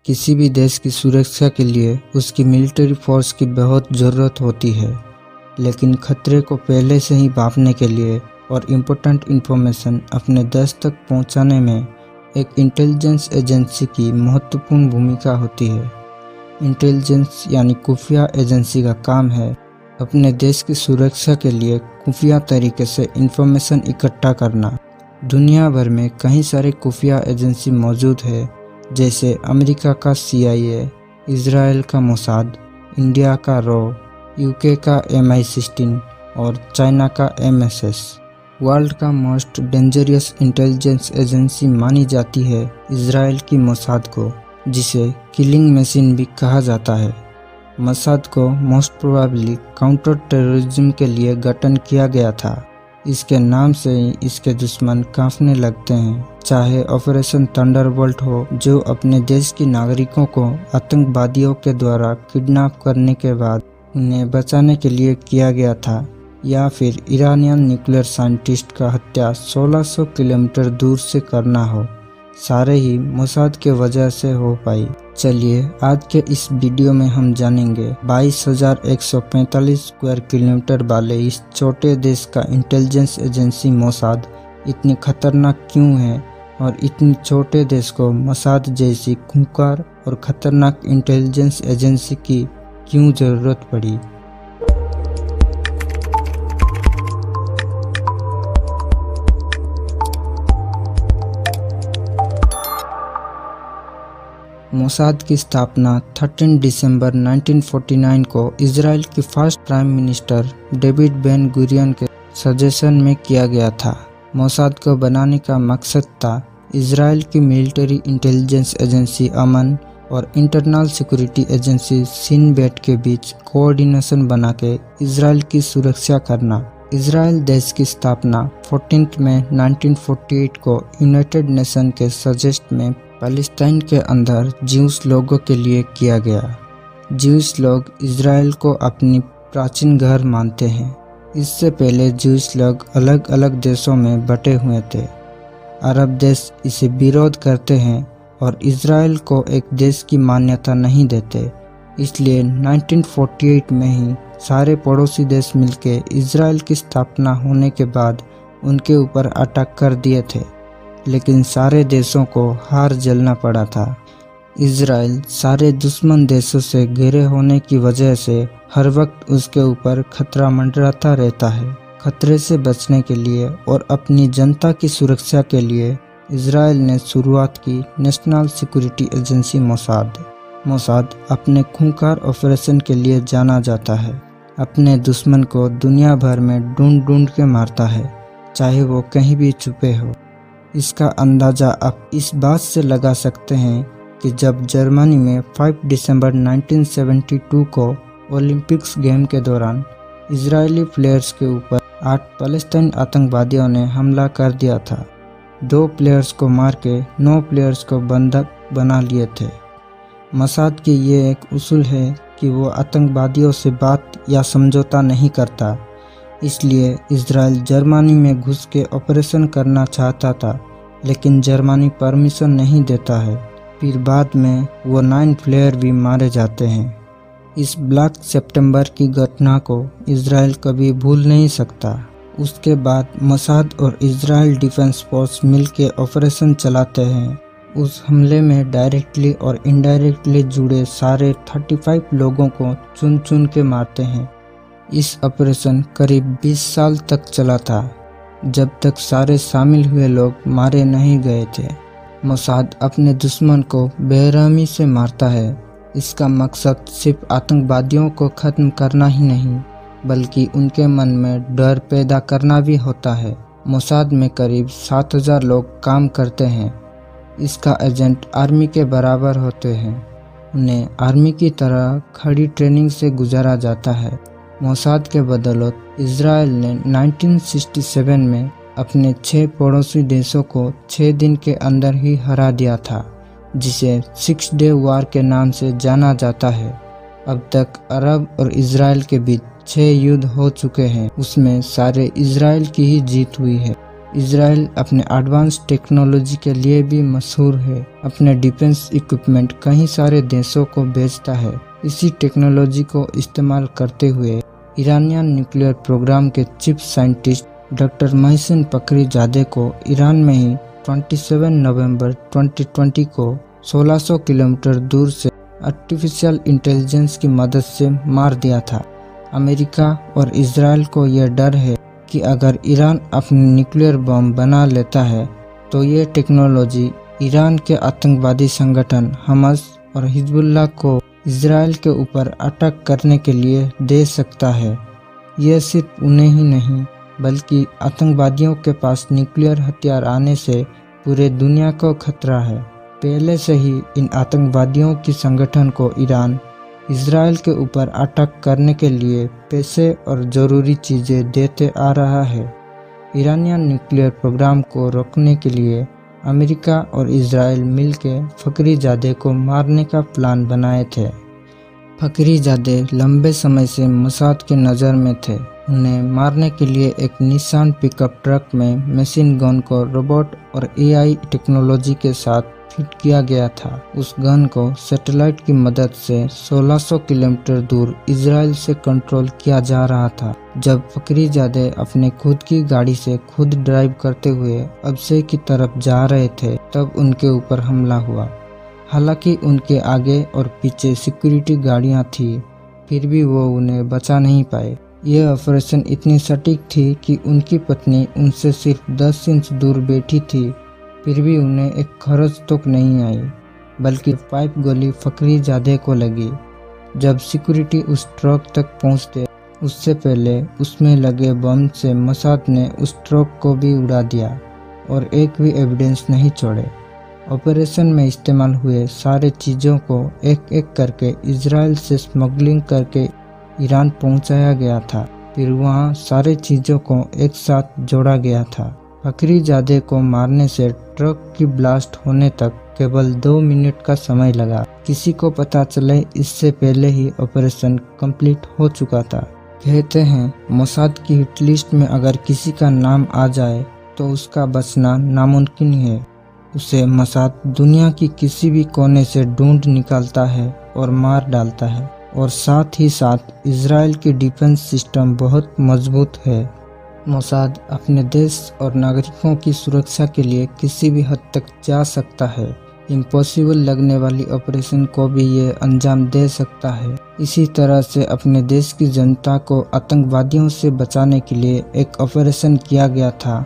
किसी भी देश की सुरक्षा के लिए उसकी मिलिट्री फोर्स की बहुत ज़रूरत होती है, लेकिन खतरे को पहले से ही भांपने के लिए और इम्पोर्टेंट इन्फॉर्मेशन अपने देश तक पहुंचाने में एक इंटेलिजेंस एजेंसी की महत्वपूर्ण भूमिका होती है। इंटेलिजेंस यानी खुफिया एजेंसी का काम है अपने देश की सुरक्षा के लिए खुफिया तरीके से इन्फॉर्मेशन इकट्ठा करना। दुनिया भर में कई सारे खुफिया एजेंसी मौजूद है, जैसे अमेरिका का CIA, इजराइल का मोसाद, इंडिया का रॉ, UK का MI16 और चाइना का MSS। वर्ल्ड का मोस्ट डेंजरियस इंटेलिजेंस एजेंसी मानी जाती है इजराइल की मोसाद को, जिसे किलिंग मशीन भी कहा जाता है। मोसाद को मोस्ट प्रोबेबली काउंटर टेररिज्म के लिए गठन किया गया था। इसके नाम से ही इसके दुश्मन कांपने लगते हैं, चाहे ऑपरेशन थंडरबोल्ट हो, जो अपने देश के नागरिकों को आतंकवादियों के द्वारा किडनैप करने के बाद उन्हें बचाने के लिए किया गया था, या फिर ईरानियन न्यूक्लियर साइंटिस्ट का हत्या 1600 किलोमीटर दूर से करना हो, सारे ही मोसाद के वजह से हो पाई। चलिए आज के इस वीडियो में हम जानेंगे 22,145 स्क्वायर किलोमीटर वाले इस छोटे देश का इंटेलिजेंस एजेंसी मोसाद इतनी खतरनाक क्यों है और इतनी छोटे देश को मोसाद जैसी खूंखार और खतरनाक इंटेलिजेंस एजेंसी की क्यों ज़रूरत पड़ी। मोसाद की स्थापना 13 दिसंबर 1949 को इजराइल के first prime minister David Ben Gurion के सजेशन में किया गया था। मोसाद को बनाने का मकसद था इजराइल की मिलिट्री इंटेलिजेंस एजेंसी अमन और internal security agency Shin Bet के बीच कोऑर्डिनेशन बना के इजराइल की सुरक्षा करना। इजराइल देश की स्थापना 14 मई 1948 को यूनाइटेड नेशन के सजेस्ट में पैलेस्टाइन के अंदर ज्यूस लोगों के लिए किया गया। ज्यूस लोग इजराइल को अपनी प्राचीन घर मानते हैं। इससे पहले ज्यूस लोग अलग अलग देशों में बटे हुए थे। अरब देश इसे विरोध करते हैं और इजराइल को एक देश की मान्यता नहीं देते। इसलिए 1948 में ही सारे पड़ोसी देश मिलकर इजराइल की स्थापना होने के बाद उनके ऊपर अटैक कर दिए थे, लेकिन सारे देशों को हार झेलना पड़ा था। इजराइल सारे दुश्मन देशों से घिरे होने की वजह से हर वक्त उसके ऊपर खतरा मंडराता रहता है। खतरे से बचने के लिए और अपनी जनता की सुरक्षा के लिए इजराइल ने शुरुआत की national security agency Mossad. Mossad अपने खूंखार ऑपरेशन के लिए जाना जाता है। अपने दुश्मन को दुनिया भर में ढूंढ के मारता है, चाहे वो कहीं भी छुपे हो। इसका अंदाज़ा आप इस बात से लगा सकते हैं कि जब जर्मनी में 5 दिसंबर 1972 को ओलंपिक्स गेम के दौरान इजरायली प्लेयर्स के ऊपर 8 पैलेस्टाइन आतंकवादियों ने हमला कर दिया था। 2 प्लेयर्स को मार के 9 प्लेयर्स को बंधक बना लिए थे। मोसाद की ये एक उसूल है कि वो आतंकवादियों से बात या समझौता नहीं करता। इसलिए इजराइल जर्मनी में घुस के ऑपरेशन करना चाहता था, लेकिन जर्मनी परमिशन नहीं देता है। फिर बाद में वो 9 प्लेयर भी मारे जाते हैं। इस ब्लैक सितंबर की घटना को इजराइल कभी भूल नहीं सकता। उसके बाद मोसाद और इजराइल डिफेंस फोर्स मिलकर ऑपरेशन चलाते हैं। उस हमले में डायरेक्टली और इनडायरेक्टली जुड़े सारे 35 लोगों को चुन चुन के मारते हैं। इस ऑपरेशन करीब 20 साल तक चला था, जब तक सारे शामिल हुए लोग मारे नहीं गए थे। मोसाद अपने दुश्मन को बेरहमी से मारता है। इसका मकसद सिर्फ आतंकवादियों को खत्म करना ही नहीं, बल्कि उनके मन में डर पैदा करना भी होता है। मोसाद में करीब 7000 लोग काम करते हैं। इसका एजेंट आर्मी के बराबर होते हैं। उन्हें आर्मी की तरह खड़ी ट्रेनिंग से गुजारा जाता है। मोसाद के बदौलत इजराइल ने 1967 में अपने 6 पड़ोसी देशों को 6 दिन के अंदर ही हरा दिया था, जिसे 6 डे वार के नाम से जाना जाता है। अब तक अरब और इजराइल के बीच 6 युद्ध हो चुके हैं, उसमें सारे इजराइल की ही जीत हुई है। इसराइल अपने एडवांस टेक्नोलॉजी के लिए भी मशहूर है। अपने डिफेंस इक्विपमेंट कई सारे देशों को बेचता है। इसी टेक्नोलॉजी को इस्तेमाल करते हुए ईरानियन न्यूक्लियर प्रोग्राम के chief scientist doctor Mohsin Fakhrizadeh को ईरान में ही 27 नवंबर 2020 को 1600 किलोमीटर दूर से आर्टिफिशियल इंटेलिजेंस की मदद से मार दिया था। अमेरिका और इजराइल को यह डर है कि अगर ईरान अपने न्यूक्लियर बम बना लेता है तो ये टेक्नोलॉजी ईरान के आतंकवादी संगठन हमास और हिजबुल्लाह को इजराइल के ऊपर अटैक करने के लिए दे सकता है। यह सिर्फ उन्हें ही नहीं बल्कि आतंकवादियों के पास न्यूक्लियर हथियार आने से पूरे दुनिया को खतरा है। पहले से ही इन आतंकवादियों की संगठन को ईरान इजराइल के ऊपर अटैक करने के लिए पैसे और ज़रूरी चीज़ें देते आ रहा है। ईरानियन न्यूक्लियर प्रोग्राम को रोकने के लिए अमेरिका और इजराइल मिलकर फखरीजादे को मारने का प्लान बनाए थे। फखरीजादे लंबे समय से मोसाद की नज़र में थे। उन्हें मारने के लिए एक निसान पिकअप ट्रक में मशीन गन को रोबोट और एआई टेक्नोलॉजी के साथ फिट किया गया था। उस गन को सैटेलाइट की मदद से 1600 किलोमीटर दूर इजराइल से कंट्रोल किया जा रहा था। जब फखरीजादे अपने खुद की गाड़ी से खुद ड्राइव करते हुए अब्से की तरफ जा रहे थे तब उनके ऊपर हमला हुआ। हालांकि उनके आगे और पीछे सिक्योरिटी गाड़ियां थी, फिर भी वो उन्हें बचा नहीं पाए। यह ऑपरेशन इतनी सटीक थी कि उनकी पत्नी उनसे सिर्फ 10 इंच दूर बैठी थी, फिर भी उन्हें एक खरोच तक नहीं आई, बल्कि पाइप गोली फखरीजादे को लगी। जब सिक्योरिटी उस ट्रक तक पहुंचते उससे पहले उसमें लगे बम से मोसाद ने उस ट्रक को भी उड़ा दिया और एक भी एविडेंस नहीं छोड़े। ऑपरेशन में इस्तेमाल हुए सारे चीज़ों को एक एक करके इजराइल से स्मगलिंग करके ईरान पहुंचाया गया था। फिर वहां सारे चीज़ों को एक साथ जोड़ा गया था। फखरीजादे को मारने से ट्रक की ब्लास्ट होने तक केवल 2 मिनट का समय लगा। किसी को पता चले इससे पहले ही ऑपरेशन कंप्लीट हो चुका था। कहते हैं मोसाद की हिट लिस्ट में अगर किसी का नाम आ जाए तो उसका बचना नामुमकिन है। उसे मोसाद दुनिया की किसी भी कोने से ढूंढ निकालता है और मार डालता है। और साथ ही साथ इजराइल की डिफेंस सिस्टम बहुत मजबूत है। मोसाद अपने देश और नागरिकों की सुरक्षा के लिए किसी भी हद तक जा सकता है। इम्पॉसिबल लगने वाली ऑपरेशन को भी ये अंजाम दे सकता है। इसी तरह से अपने देश की जनता को आतंकवादियों से बचाने के लिए एक ऑपरेशन किया गया था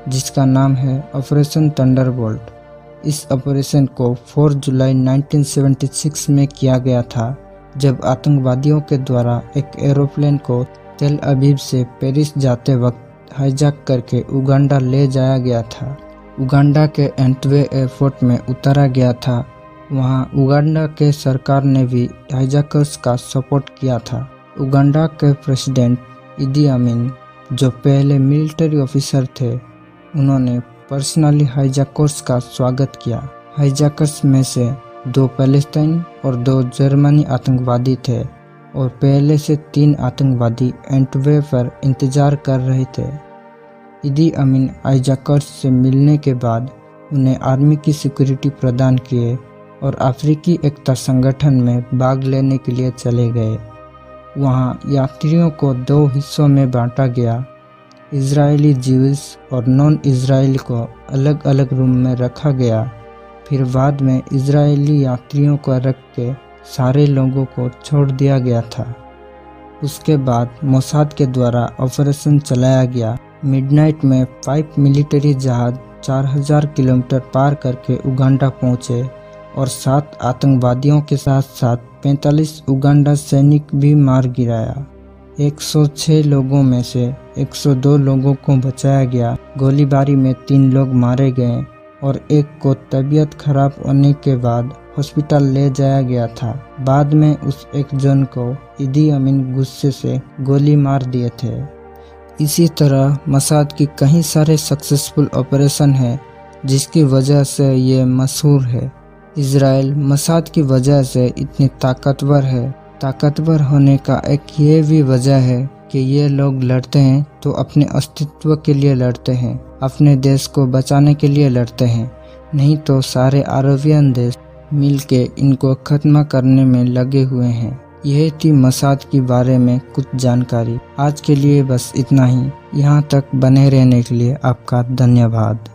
जिसका नाम है ऑपरेशन थंडरबोल्ट। इस ऑपरेशन को 4 जुलाई 1976 में किया गया था जब आतंकवादियों के द्वारा एक एरोप्लेन को तेल अवीव से पेरिस जाते वक्त हाईजैक करके उगांडा ले जाया गया था। उगांडा के एंटवे एयरपोर्ट में उतारा गया था। वहां उगांडा के सरकार ने भी हाईजैकर्स का सपोर्ट किया था। उगांडा के प्रेसिडेंट इदी अमीन जो पहले मिलिट्री ऑफिसर थे, उन्होंने पर्सनली हाईजैकर्स का स्वागत किया। हाईजैकर्स में से 2 पैलेस्टाइन और 2 जर्मनी आतंकवादी थे और पहले से 3 आतंकवादी एंटवे पर इंतजार कर रहे थे। इदी अमीन हाईजैकर्स से मिलने के बाद उन्हें आर्मी की सिक्योरिटी प्रदान किए और अफ्रीकी एकता संगठन में भाग लेने के लिए चले गए। वहां यात्रियों को 2 हिस्सों में बांटा गया। इजरायली जीव्स और नॉन इजरायली को अलग अलग रूम में रखा गया। फिर बाद में इजरायली यात्रियों को रख के सारे लोगों को छोड़ दिया गया था। उसके बाद मोसाद के द्वारा ऑपरेशन चलाया गया। मिडनाइट में 5 मिलिट्री जहाज 4000 किलोमीटर पार करके उगांडा पहुंचे और 7 आतंकवादियों के साथ साथ 45 उगांडा सैनिक भी मार गिराया। 106 लोगों में से 102 लोगों को बचाया गया। गोलीबारी में 3 लोग मारे गए और एक को तबीयत खराब होने के बाद हॉस्पिटल ले जाया गया था। बाद में उस एक जन को इदी अमीन गुस्से से गोली मार दिए थे। इसी तरह मोसाद की कई सारे सक्सेसफुल ऑपरेशन हैं जिसकी वजह से ये मशहूर है। इजराइल मोसाद की वजह से इतनी ताकतवर है। ताकतवर होने का एक ये भी वजह है कि ये लोग लड़ते हैं तो अपने अस्तित्व के लिए लड़ते हैं, अपने देश को बचाने के लिए लड़ते हैं, नहीं तो सारे अरबियन देश मिलके इनको खत्म करने में लगे हुए हैं। यह थी मोसाद के बारे में कुछ जानकारी। आज के लिए बस इतना ही। यहाँ तक बने रहने के लिए आपका धन्यवाद।